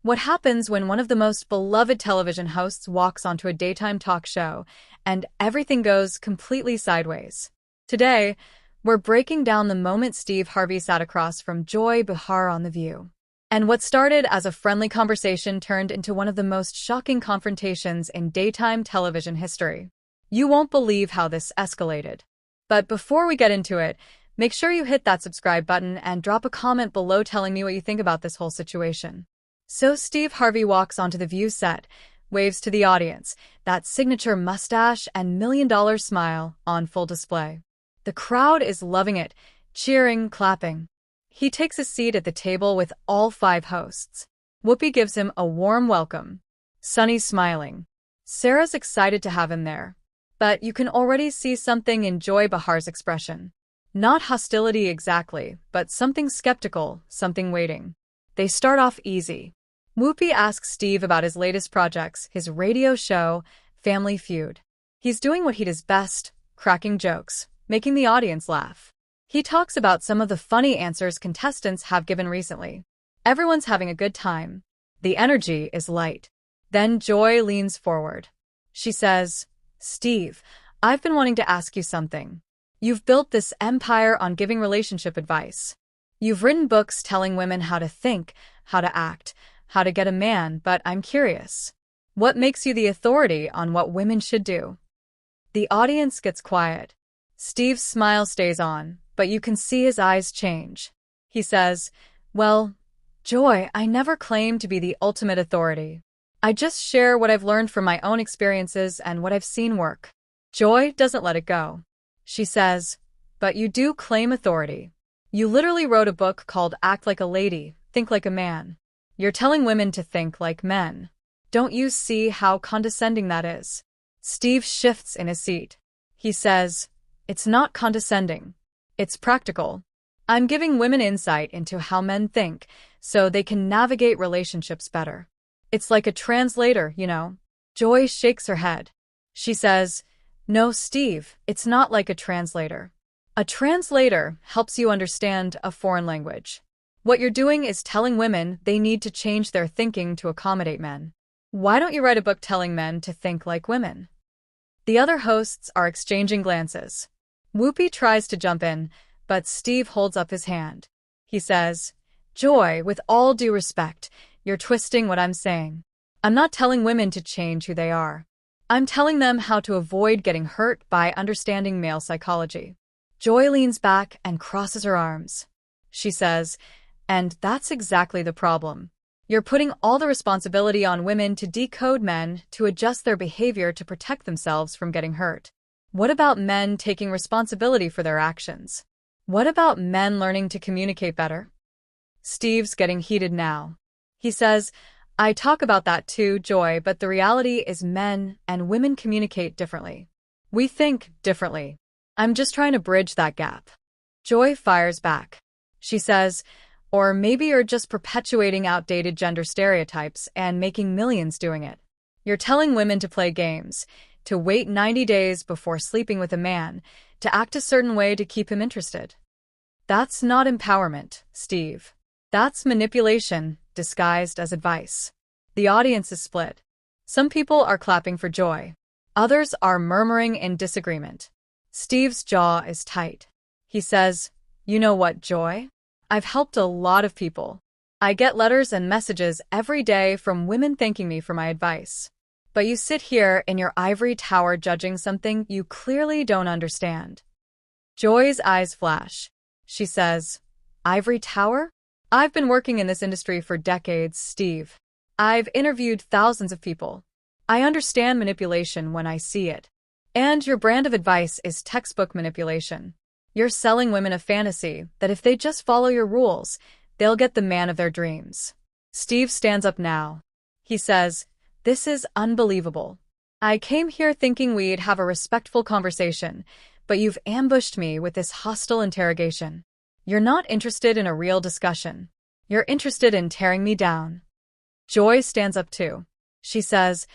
What happens when one of the most beloved television hosts walks onto a daytime talk show and everything goes completely sideways? Today, we're breaking down the moment Steve Harvey sat across from Joy Behar on The View. And what started as a friendly conversation turned into one of the most shocking confrontations in daytime television history. You won't believe how this escalated. But before we get into it, make sure you hit that subscribe button and drop a comment below telling me what you think about this whole situation. So Steve Harvey walks onto the View set, waves to the audience, that signature mustache and million-dollar smile on full display. The crowd is loving it, cheering, clapping. He takes a seat at the table with all 5 hosts. Whoopi gives him a warm welcome. Sunny's smiling. Sarah's excited to have him there. But you can already see something in Joy Behar's expression. Not hostility exactly, but something skeptical, something waiting. They start off easy. Whoopi asks Steve about his latest projects, his radio show, Family Feud. He's doing what he does best, cracking jokes, making the audience laugh. He talks about some of the funny answers contestants have given recently. Everyone's having a good time. The energy is light. Then Joy leans forward. She says, "Steve, I've been wanting to ask you something. You've built this empire on giving relationship advice. You've written books telling women how to think, how to act, how to get a man, but I'm curious. What makes you the authority on what women should do?" The audience gets quiet. Steve's smile stays on, but you can see his eyes change. He says, "Well, Joy, I never claim to be the ultimate authority. I just share what I've learned from my own experiences and what I've seen work." Joy doesn't let it go. She says, "But you do claim authority. You literally wrote a book called Act Like a Lady, Think Like a Man. You're telling women to think like men. Don't you see how condescending that is?" Steve shifts in his seat. He says, "It's not condescending. It's practical. I'm giving women insight into how men think so they can navigate relationships better. It's like a translator, you know." Joy shakes her head. She says, "No, Steve, it's not like a translator. A translator helps you understand a foreign language. What you're doing is telling women they need to change their thinking to accommodate men. Why don't you write a book telling men to think like women?" The other hosts are exchanging glances. Whoopi tries to jump in, but Steve holds up his hand. He says, "Joy, with all due respect, you're twisting what I'm saying. I'm not telling women to change who they are. I'm telling them how to avoid getting hurt by understanding male psychology." Joy leans back and crosses her arms. She says, "And that's exactly the problem. You're putting all the responsibility on women to decode men to adjust their behavior to protect themselves from getting hurt. What about men taking responsibility for their actions? What about men learning to communicate better?" Steve's getting heated now. He says, "I talk about that too, Joy, but the reality is men and women communicate differently. We think differently. I'm just trying to bridge that gap." Joy fires back. She says, "Or maybe you're just perpetuating outdated gender stereotypes and making millions doing it. You're telling women to play games, to wait 90 days before sleeping with a man, to act a certain way to keep him interested. That's not empowerment, Steve. That's manipulation disguised as advice." The audience is split. Some people are clapping for Joy. Others are murmuring in disagreement. Steve's jaw is tight. He says, "You know what, Joy? I've helped a lot of people. I get letters and messages every day from women thanking me for my advice. But you sit here in your ivory tower judging something you clearly don't understand." Joy's eyes flash. She says, "Ivory tower? I've been working in this industry for decades, Steve. I've interviewed thousands of people. I understand manipulation when I see it. And your brand of advice is textbook manipulation. You're selling women a fantasy that if they just follow your rules, they'll get the man of their dreams." Steve stands up now. He says, "This is unbelievable. I came here thinking we'd have a respectful conversation, but you've ambushed me with this hostile interrogation. You're not interested in a real discussion. You're interested in tearing me down." Joy stands up too. She says,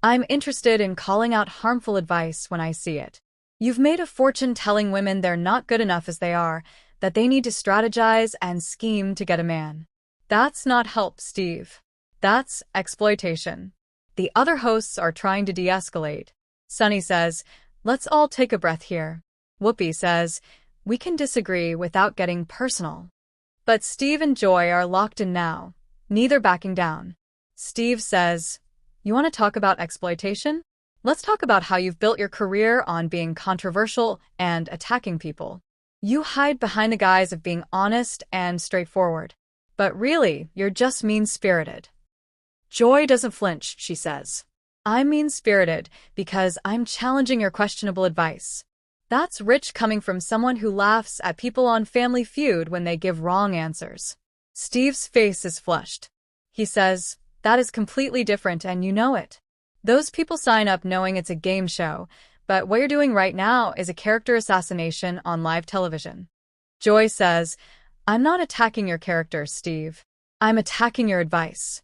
"I'm interested in calling out harmful advice when I see it. You've made a fortune telling women they're not good enough as they are, that they need to strategize and scheme to get a man. That's not help, Steve. That's exploitation. The other hosts are trying to de-escalate. Sunny says, let's all take a breath here. Whoopi says, we can disagree without getting personal. But Steve and Joy are locked in now, neither backing down. Steve says, you want to talk about exploitation? Let's talk about how you've built your career on being controversial and attacking people. You hide behind the guise of being honest and straightforward. But really, you're just mean-spirited. Joy doesn't flinch, she says. I'm mean-spirited because I'm challenging your questionable advice. That's rich coming from someone who laughs at people on Family Feud when they give wrong answers. Steve's face is flushed. He says, that is completely different and you know it. Those people sign up knowing it's a game show, but what you're doing right now is a character assassination on live television. Joy says, I'm not attacking your character, Steve. I'm attacking your advice.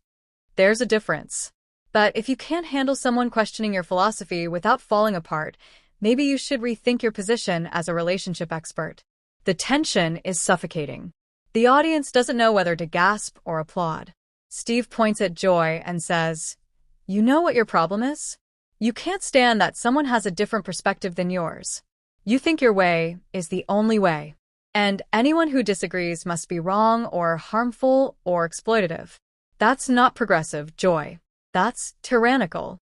There's a difference. But if you can't handle someone questioning your philosophy without falling apart, maybe you should rethink your position as a relationship expert. The tension is suffocating. The audience doesn't know whether to gasp or applaud. Steve points at Joy and says, you know what your problem is? You can't stand that someone has a different perspective than yours. You think your way is the only way. And anyone who disagrees must be wrong or harmful or exploitative. That's not progressive, Joy. That's tyrannical.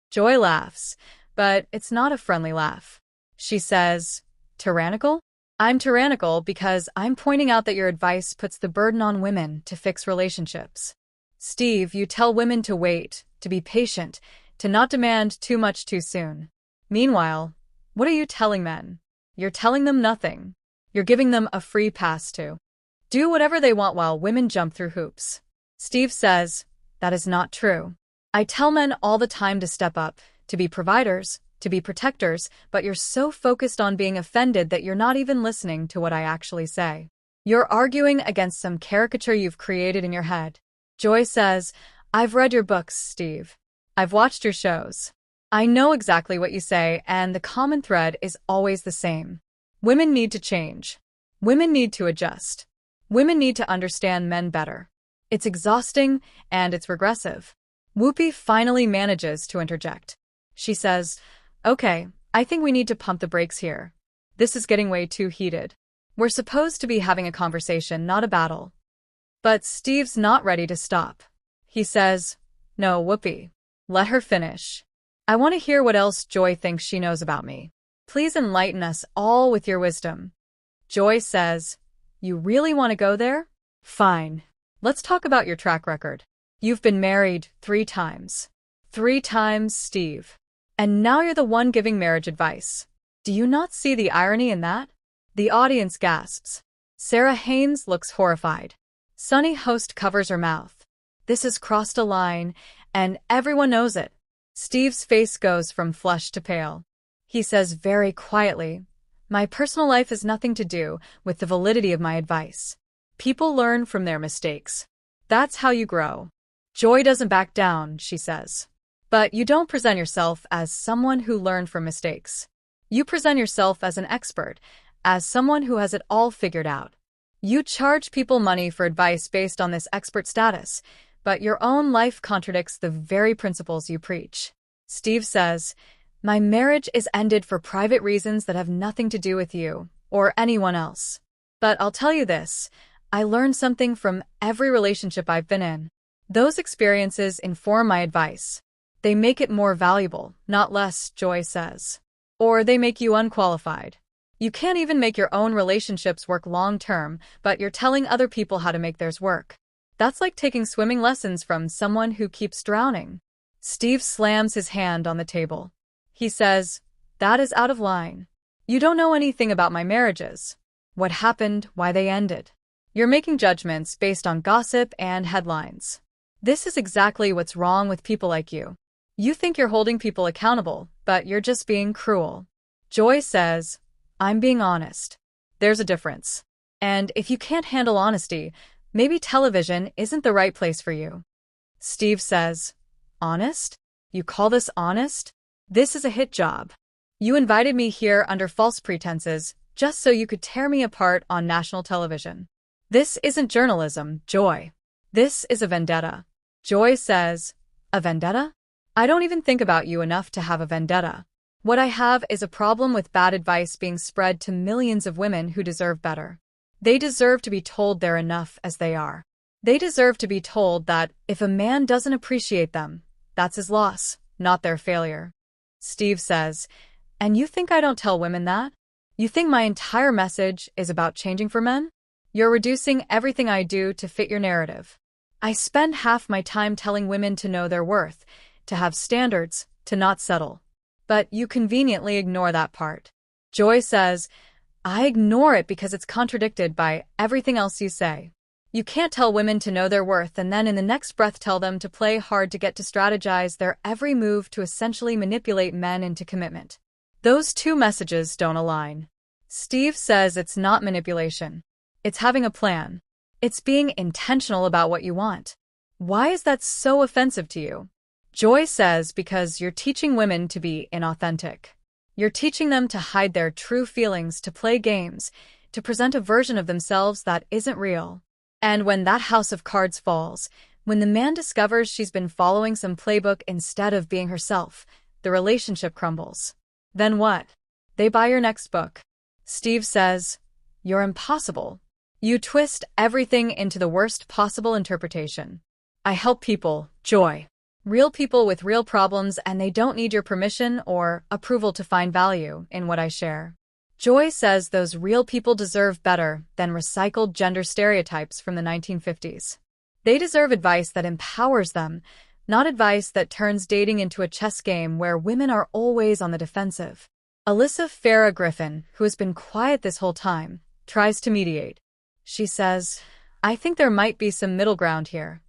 Joy laughs, but it's not a friendly laugh. She says, tyrannical? I'm tyrannical because I'm pointing out that your advice puts the burden on women to fix relationships. Steve, you tell women to wait, to be patient, to not demand too much too soon. Meanwhile, what are you telling men? You're telling them nothing. You're giving them a free pass to do whatever they want while women jump through hoops. Steve says, that is not true. I tell men all the time to step up, to be providers, to be protectors, but you're so focused on being offended that you're not even listening to what I actually say. You're arguing against some caricature you've created in your head. Joy says, I've read your books, Steve. I've watched your shows. I know exactly what you say, and the common thread is always the same. Women need to change. Women need to adjust. Women need to understand men better. It's exhausting, and it's regressive. Whoopi finally manages to interject. She says, okay, I think we need to pump the brakes here. This is getting way too heated. We're supposed to be having a conversation, not a battle. But Steve's not ready to stop. He says, no, Whoopi. Let her finish. I want to hear what else Joy thinks she knows about me. Please enlighten us all with your wisdom. Joy says, you really want to go there? Fine. Let's talk about your track record. You've been married 3 times. 3 times, Steve. And now you're the one giving marriage advice. Do you not see the irony in that? The audience gasps. Sarah Haynes looks horrified. Sunny host covers her mouth. This has crossed a line, and everyone knows it. Steve's face goes from flushed to pale. He says very quietly, my personal life has nothing to do with the validity of my advice. People learn from their mistakes. That's how you grow. Joy doesn't back down, she says. But you don't present yourself as someone who learned from mistakes. You present yourself as an expert, as someone who has it all figured out. You charge people money for advice based on this expert status, but your own life contradicts the very principles you preach. Steve says, my marriage is ended for private reasons that have nothing to do with you or anyone else. But I'll tell you this, I learned something from every relationship I've been in. Those experiences inform my advice. They make it more valuable, not less, Joy says. Or they make you unqualified. You can't even make your own relationships work long-term, but you're telling other people how to make theirs work. That's like taking swimming lessons from someone who keeps drowning. Steve slams his hand on the table. He says, that is out of line. You don't know anything about my marriages. What happened, why they ended. You're making judgments based on gossip and headlines. This is exactly what's wrong with people like you. You think you're holding people accountable, but you're just being cruel. Joy says, I'm being honest. There's a difference. And if you can't handle honesty, maybe television isn't the right place for you. Steve says, honest? You call this honest? This is a hit job. You invited me here under false pretenses, just so you could tear me apart on national television. This isn't journalism, Joy. This is a vendetta. Joy says, "A vendetta? I don't even think about you enough to have a vendetta. What I have is a problem with bad advice being spread to millions of women who deserve better. They deserve to be told they're enough as they are. They deserve to be told that if a man doesn't appreciate them, that's his loss, not their failure." Steve says, "And you think I don't tell women that? You think my entire message is about changing for men? You're reducing everything I do to fit your narrative. I spend half my time telling women to know their worth, to have standards, to not settle. But you conveniently ignore that part." Joy says, "I ignore it because it's contradicted by everything else you say. You can't tell women to know their worth and then in the next breath tell them to play hard to get to strategize their every move to essentially manipulate men into commitment. Those two messages don't align." Steve says it's not manipulation. It's having a plan. It's being intentional about what you want. Why is that so offensive to you? Joy says because you're teaching women to be inauthentic. You're teaching them to hide their true feelings, to play games, to present a version of themselves that isn't real. And when that house of cards falls, when the man discovers she's been following some playbook instead of being herself, the relationship crumbles. Then what? They buy your next book. Steve says, "You're impossible. You twist everything into the worst possible interpretation. I help people, Joy. Real people with real problems, and they don't need your permission or approval to find value in what I share." Joy says those real people deserve better than recycled gender stereotypes from the 1950s. They deserve advice that empowers them, not advice that turns dating into a chess game where women are always on the defensive. Alyssa Farah Griffin, who has been quiet this whole time, tries to mediate. She says, "I think there might be some middle ground here.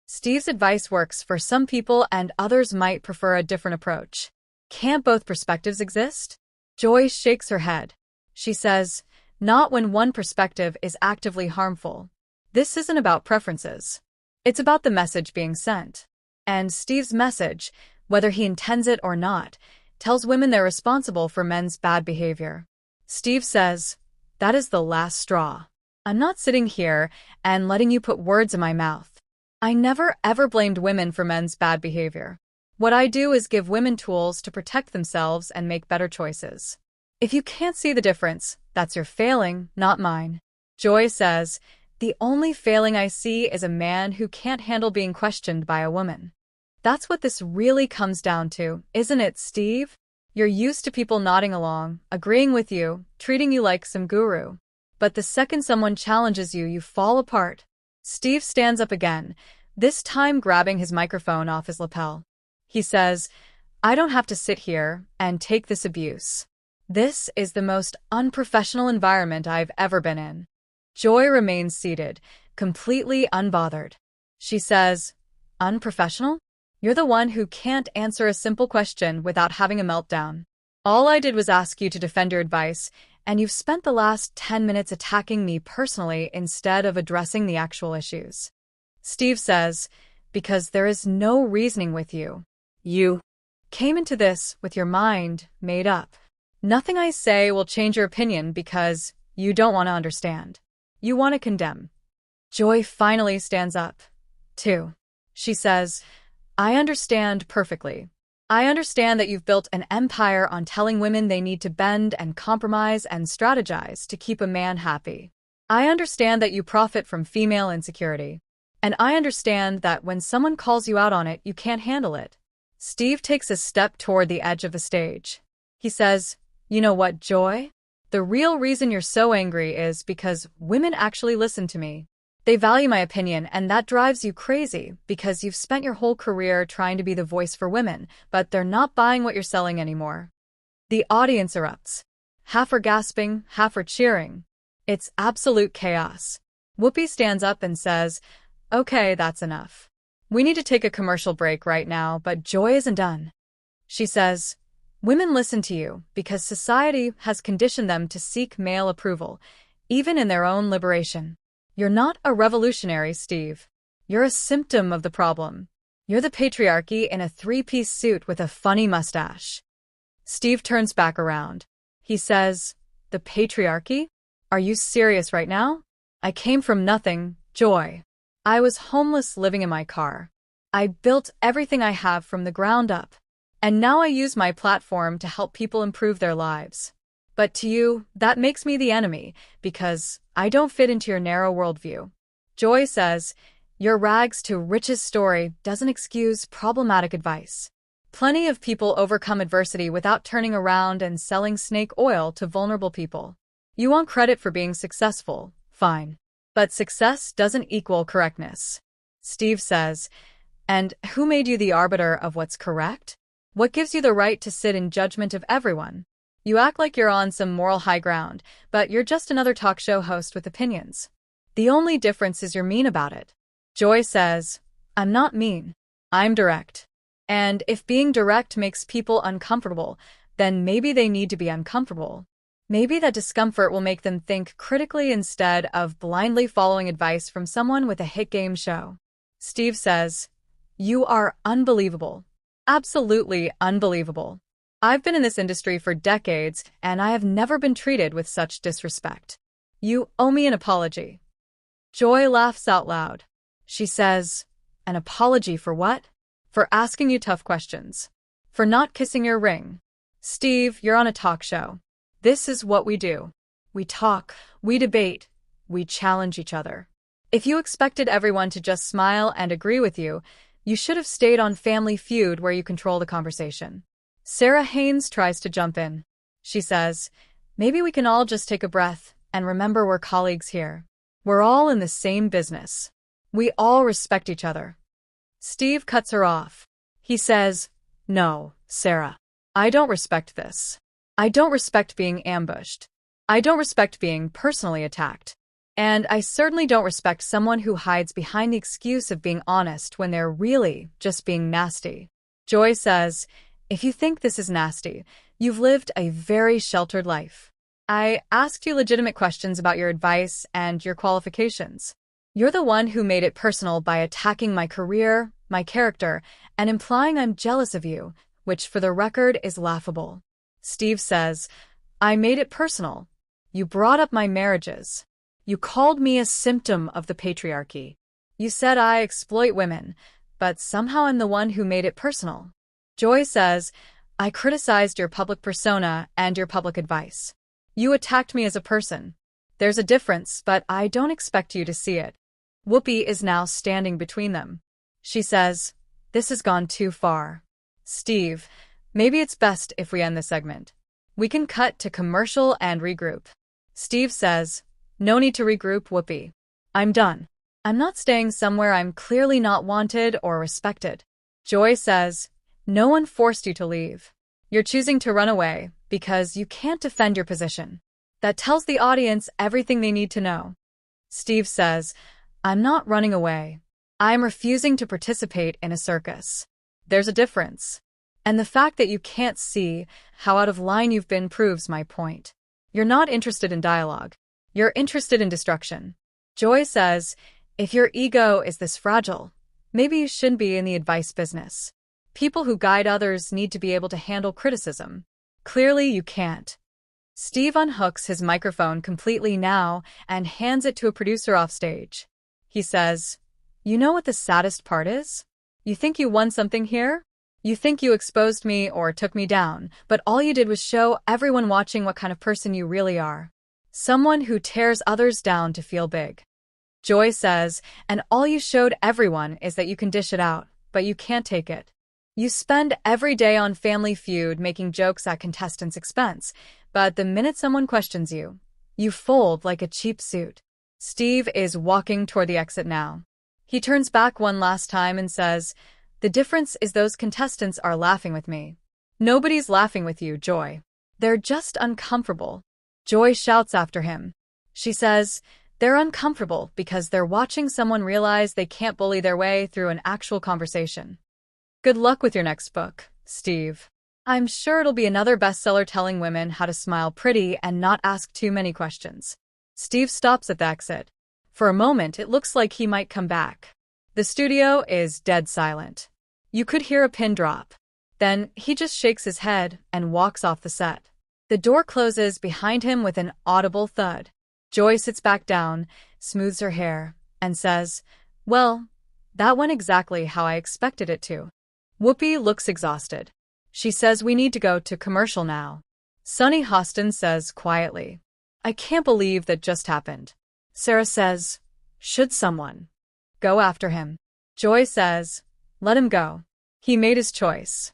Steve's advice works for some people and others might prefer a different approach. Can't both perspectives exist?" Joy shakes her head. She says, "Not when one perspective is actively harmful. This isn't about preferences. It's about the message being sent. And Steve's message, whether he intends it or not, tells women they're responsible for men's bad behavior." Steve says, "That is the last straw. I'm not sitting here and letting you put words in my mouth. I never ever blamed women for men's bad behavior. What I do is give women tools to protect themselves and make better choices. If you can't see the difference, that's your failing, not mine." Joy says, "The only failing I see is a man who can't handle being questioned by a woman." That's what this really comes down to, isn't it, Steve? You're used to people nodding along, agreeing with you, treating you like some guru. But the second someone challenges you, you fall apart. Steve stands up again, this time grabbing his microphone off his lapel. He says, "I don't have to sit here and take this abuse. This is the most unprofessional environment I've ever been in." Joy remains seated, completely unbothered. She says, "Unprofessional? You're the one who can't answer a simple question without having a meltdown. All I did was ask you to defend your advice, and you've spent the last 10 minutes attacking me personally instead of addressing the actual issues." Steve says, "Because there is no reasoning with you. You came into this with your mind made up. Nothing I say will change your opinion because you don't want to understand. You want to condemn." Joy finally stands up, too. She says, "I understand perfectly. I understand that you've built an empire on telling women they need to bend and compromise and strategize to keep a man happy. I understand that you profit from female insecurity. And I understand that when someone calls you out on it, you can't handle it." Steve takes a step toward the edge of the stage. He says, "You know what, Joy? The real reason you're so angry is because women actually listen to me. They value my opinion, and that drives you crazy because you've spent your whole career trying to be the voice for women, but they're not buying what you're selling anymore." The audience erupts. Half are gasping, half are cheering. It's absolute chaos. Whoopi stands up and says, "Okay, that's enough. We need to take a commercial break right now, but Joy isn't done." She says, "Women listen to you because society has conditioned them to seek male approval, even in their own liberation. You're not a revolutionary, Steve. You're a symptom of the problem. You're the patriarchy in a three-piece suit with a funny mustache." Steve turns back around. He says, "The patriarchy? Are you serious right now? I came from nothing, Joy. I was homeless living in my car. I built everything I have from the ground up. And now I use my platform to help people improve their lives. But to you, that makes me the enemy, because I don't fit into your narrow worldview. Joy says, your rags to riches story doesn't excuse problematic advice. Plenty of people overcome adversity without turning around and selling snake oil to vulnerable people. You want credit for being successful, fine. But success doesn't equal correctness. Steve says, and who made you the arbiter of what's correct? What gives you the right to sit in judgment of everyone? You act like you're on some moral high ground, but you're just another talk show host with opinions. The only difference is you're mean about it. Joy says, I'm not mean. I'm direct. And if being direct makes people uncomfortable, then maybe they need to be uncomfortable. Maybe that discomfort will make them think critically instead of blindly following advice from someone with a hit game show. Steve says, you are unbelievable. Absolutely unbelievable. I've been in this industry for decades, and I have never been treated with such disrespect. You owe me an apology. Joy laughs out loud. She says, an apology for what? For asking you tough questions. For not kissing your ring. Steve, you're on a talk show. This is what we do. We talk, we debate, we challenge each other. If you expected everyone to just smile and agree with you, you should have stayed on Family Feud where you control the conversation. Sarah Haynes tries to jump in. She says, maybe we can all just take a breath and remember we're colleagues here. We're all in the same business. We all respect each other. Steve cuts her off. He says, no, Sarah. I don't respect this. I don't respect being ambushed. I don't respect being personally attacked. And I certainly don't respect someone who hides behind the excuse of being honest when they're really just being nasty. Joy says, if you think this is nasty, you've lived a very sheltered life. I asked you legitimate questions about your advice and your qualifications. You're the one who made it personal by attacking my career, my character, and implying I'm jealous of you, which for the record is laughable. Steve says, I made it personal. You brought up my marriages. You called me a symptom of the patriarchy. You said I exploit women, but somehow I'm the one who made it personal. Joy says, I criticized your public persona and your public advice. You attacked me as a person. There's a difference, but I don't expect you to see it. Whoopi is now standing between them. She says, this has gone too far. Steve, maybe it's best if we end the segment. We can cut to commercial and regroup. Steve says, no need to regroup, Whoopi. I'm done. I'm not staying somewhere I'm clearly not wanted or respected. Joy says, no one forced you to leave. You're choosing to run away because you can't defend your position. That tells the audience everything they need to know. Steve says, I'm not running away. I'm refusing to participate in a circus. There's a difference. And the fact that you can't see how out of line you've been proves my point. You're not interested in dialogue. You're interested in destruction. Joy says, if your ego is this fragile, maybe you shouldn't be in the advice business. People who guide others need to be able to handle criticism. Clearly, you can't. Steve unhooks his microphone completely now and hands it to a producer offstage. He says, you know what the saddest part is? You think you won something here? You think you exposed me or took me down, but all you did was show everyone watching what kind of person you really are. Someone who tears others down to feel big. Joy says, and all you showed everyone is that you can dish it out, but you can't take it. You spend every day on Family Feud making jokes at contestants' expense, but the minute someone questions you, you fold like a cheap suit. Steve is walking toward the exit now. He turns back one last time and says, the difference is those contestants are laughing with me. Nobody's laughing with you, Joy. They're just uncomfortable. Joy shouts after him. She says, they're uncomfortable because they're watching someone realize they can't bully their way through an actual conversation. Good luck with your next book, Steve. I'm sure it'll be another bestseller telling women how to smile pretty and not ask too many questions. Steve stops at the exit. For a moment, it looks like he might come back. The studio is dead silent. You could hear a pin drop. Then he just shakes his head and walks off the set. The door closes behind him with an audible thud. Joy sits back down, smooths her hair, and says, well, That went exactly how I expected it to. Whoopi looks exhausted. She says we need to go to commercial now. Sunny Hostin says quietly, I can't believe that just happened. Sarah says, should someone go after him? Joy says, let him go. He made his choice.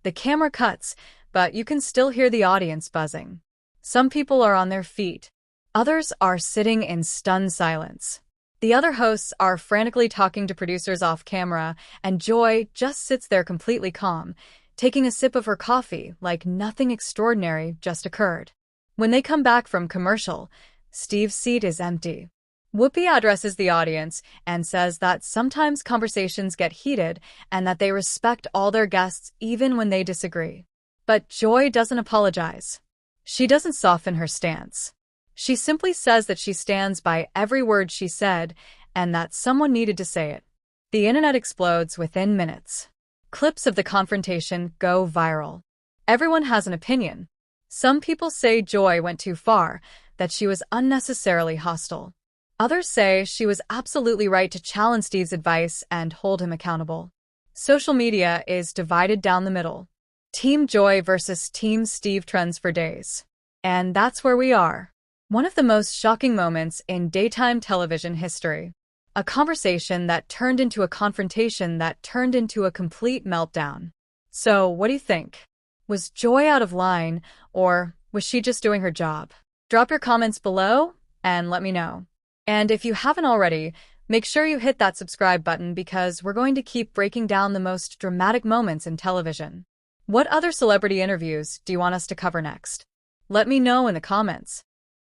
The camera cuts, but you can still hear the audience buzzing. Some people are on their feet. Others are sitting in stunned silence. The other hosts are frantically talking to producers off camera, and Joy just sits there completely calm, taking a sip of her coffee like nothing extraordinary just occurred. When they come back from commercial, Steve's seat is empty. Whoopi addresses the audience and says that sometimes conversations get heated and that they respect all their guests even when they disagree. But Joy doesn't apologize. She doesn't soften her stance. She simply says that she stands by every word she said and that someone needed to say it. The internet explodes within minutes. Clips of the confrontation go viral. Everyone has an opinion. Some people say Joy went too far, that she was unnecessarily hostile. Others say she was absolutely right to challenge Steve's advice and hold him accountable. Social media is divided down the middle. Team Joy versus Team Steve trends for days. And that's where we are. One of the most shocking moments in daytime television history. A conversation that turned into a confrontation that turned into a complete meltdown. So, what do you think? Was Joy out of line, or was she just doing her job? Drop your comments below and let me know. And if you haven't already, make sure you hit that subscribe button because we're going to keep breaking down the most dramatic moments in television. What other celebrity interviews do you want us to cover next? Let me know in the comments.